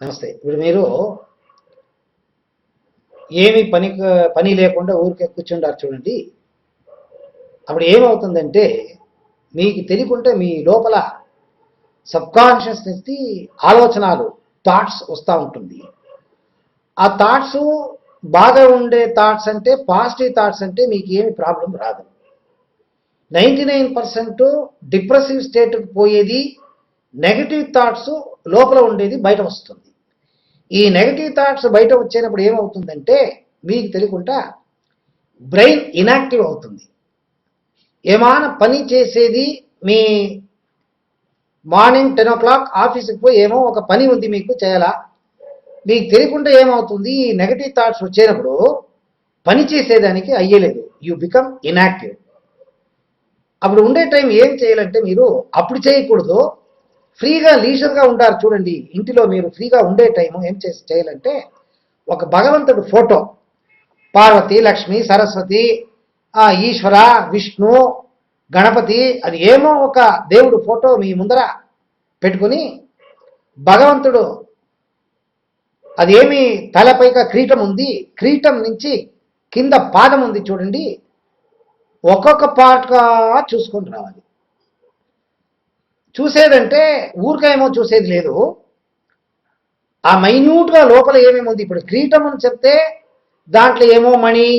నమస్తే. ఇప్పుడు మీరు ఏమి పని లేకుండా ఊరికే కూర్చుంటారు చూడండి. అప్పుడు ఏమవుతుందంటే మీకు తెలియకుంటే మీ లోపల సబ్కాన్షియస్ నుంచి ఆలోచనలు థాట్స్ వస్తూ ఉంటుంది. ఆ థాట్స్ బాగా ఉండే థాట్స్ అంటే పాజిటివ్ థాట్స్ అంటే మీకు ఏమి ప్రాబ్లం రాదు. 99% డిప్రెసివ్ స్టేట్కి పోయేది నెగటివ్ థాట్స్ లోపల ఉండేది బయట వస్తుంది. ఈ నెగటివ్ థాట్స్ బయట వచ్చేటప్పుడు ఏమవుతుందంటే మీకు తెలియకుండా బ్రెయిన్ ఇనాక్టివ్ అవుతుంది. ఏమైనా పని చేసేది మీ మార్నింగ్ 10 o'clock ఆఫీస్కి పోయి ఏమో ఒక పని ఉంది మీకు చేయాలా, మీకు తెలియకుండా ఏమవుతుంది ఈ నెగటివ్ థాట్స్ వచ్చేటప్పుడు పని చేసేదానికి అయ్యలేదు. You become inactive. అప్పుడు ఉండే టైం ఏం చేయాలంటే మీరు అప్పుడు చేయకూడదు. ఫ్రీగా లీజర్గా ఉంటారు చూడండి, ఇంటిలో మీరు ఫ్రీగా ఉండే టైము ఏం చేయాలంటే ఒక భగవంతుడు ఫోటో, పార్వతి, లక్ష్మి, సరస్వతి, ఈశ్వర, విష్ణు, గణపతి, అది ఏమో ఒక దేవుడు ఫోటో మీ ముందర పెట్టుకుని భగవంతుడు అది ఏమి తలపైగా కిరీటం ఉంది, కిరీటం నుంచి కింద పాదం ఉంది చూడండి, ఒక్కొక్క పార్ట్గా చూసుకొని రావాలి. చూసేదంటే ఊరికేమో చూసేది లేదు, ఆ మైన్యూట్గా లోపల ఏమేమి ఉంది. ఇప్పుడు కిరీటం అని చెప్తే దాంట్లో ఏమో మణి,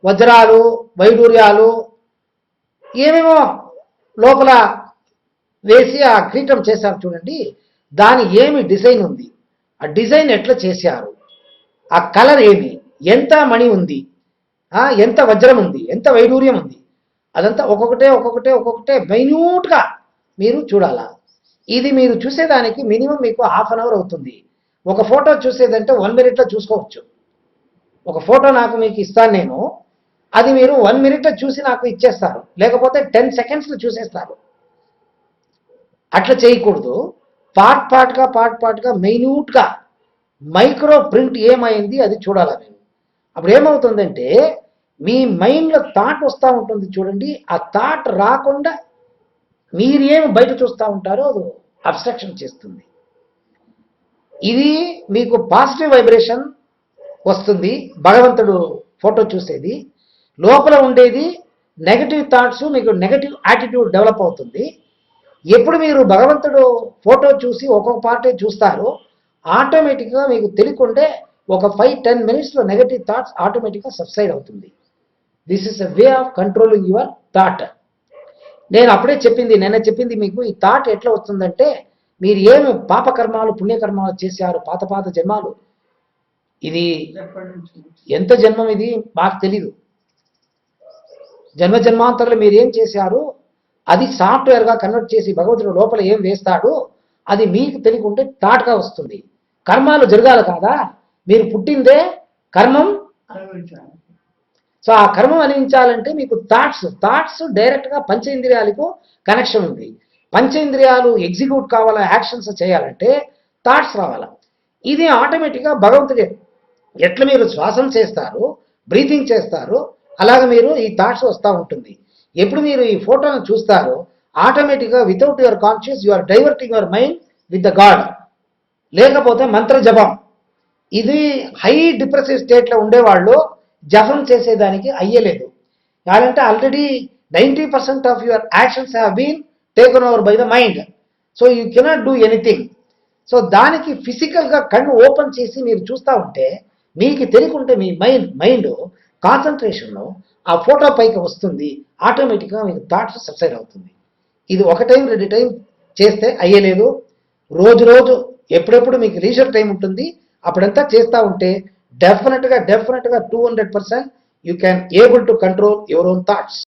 వజ్రాలు, వైడూర్యాలు ఏమేమో లోపల వేసి ఆ కిరీటం చేశారు చూడండి, దాని ఏమి డిజైన్ ఉంది, ఆ డిజైన్ ఎట్లా చేశారు, ఆ కలర్ ఏమి, ఎంత మణి ఉంది, ఎంత వజ్రం ఉంది, ఎంత వైడూర్యం ఉంది, అదంతా ఒక్కొక్కటే మైన్యూట్గా మీరు చూడాలా. ఇది మీరు చూసేదానికి మినిమం మీకు ½ an hour అవుతుంది. ఒక ఫోటో చూసేదంటే 1 minute చూసుకోవచ్చు. ఒక ఫోటో నాకు మీకు ఇస్తాను నేను, అది మీరు 1 minute చూసి నాకు ఇచ్చేస్తారు, లేకపోతే 10 seconds చూసేస్తారు. అట్లా చేయకూడదు. పార్ట్గా మైన్యూట్గా మైక్రో ప్రింట్ ఏమైంది అది చూడాలా నేను. అప్పుడు ఏమవుతుందంటే మీ మైండ్లో థాట్ వస్తూ ఉంటుంది చూడండి, ఆ థాట్ రాకుండా మీరు ఏమి బయట చూస్తూ ఉంటారో అది అబ్స్ట్రక్షన్ చేస్తుంది. ఇది మీకు పాజిటివ్ వైబ్రేషన్ వస్తుంది. భగవంతుడు ఫోటో చూసేది లోపల ఉండేది నెగటివ్ థాట్స్, మీకు నెగటివ్ యాటిట్యూడ్ డెవలప్ అవుతుంది. ఎప్పుడు మీరు భగవంతుడు ఫోటో చూసి ఒక్కొక్క పార్టే చూస్తారో ఆటోమేటిక్గా మీకు తెలియకుంటే ఒక 5-10 minutesలో నెగటివ్ థాట్స్ ఆటోమేటిక్గా సబ్సైడ్ అవుతుంది. This is a way of controlling your thought. నేను అప్పుడే నిన్న చెప్పింది మీకు. ఈ థాట్ ఎట్లా వస్తుందంటే మీరు ఏమి పాపకర్మాలు పుణ్యకర్మాలు చేశారు, పాత జన్మాలు, ఇది ఎంత జన్మం ఇది మాకు తెలీదు. జన్మాంతరంలో మీరు ఏం చేశారు అది సాఫ్ట్వేర్గా కన్వర్ట్ చేసి భగవంతుడు లోపల ఏం వేస్తాడు అది మీకు తెలియకుంటే థాట్గా వస్తుంది. కర్మాలు జరగాలి కాదా, మీరు పుట్టిందే కర్మం. సో ఆ కర్మం అనిపించాలంటే మీకు థాట్స్ డైరెక్ట్గా పంచేంద్రియాలకు కనెక్షన్ ఉంది. పంచేంద్రియాలు ఎగ్జిక్యూట్ కావాలా, యాక్షన్స్ చేయాలంటే థాట్స్ రావాలా. ఇది ఆటోమేటిక్గా భగవంతుడే ఎట్లా మీరు శ్వాసం చేస్తారు, బ్రీతింగ్ చేస్తారు, అలాగే మీరు ఈ థాట్స్ వస్తూ ఉంటుంది. ఎప్పుడు మీరు ఈ ఫోటోను చూస్తారో ఆటోమేటిక్గా without your conscious you are diverting your mind with the god, లేకపోతే మంత్ర జపం. ఇది హై డిప్రెసివ్ స్టేట్లో ఉండేవాళ్ళు జపం చేసేదానికి అయ్యలేదు. కావాలంటే already 90% of your actions have been taken over by the mind. So you cannot do anything. So దానికి ఫిజికల్గా కన్ను ఓపెన్ చేసి మీరు చూస్తూ ఉంటే మీకు తెలియకుంటే మీ మైండ్ కాన్సన్ట్రేషన్లో ఆ ఫోటో పైకి వస్తుంది, ఆటోమేటిక్గా మీకు థాట్స్ సబ్సైడ్ అవుతుంది. ఇది 1 time 2 time చేస్తే అయ్యలేదు. రోజు ఎప్పుడెప్పుడు మీకు లీజర్ టైం ఉంటుంది అప్పుడంతా చేస్తూ ఉంటే డెఫినెట్గా 200% you can able to control your own thoughts.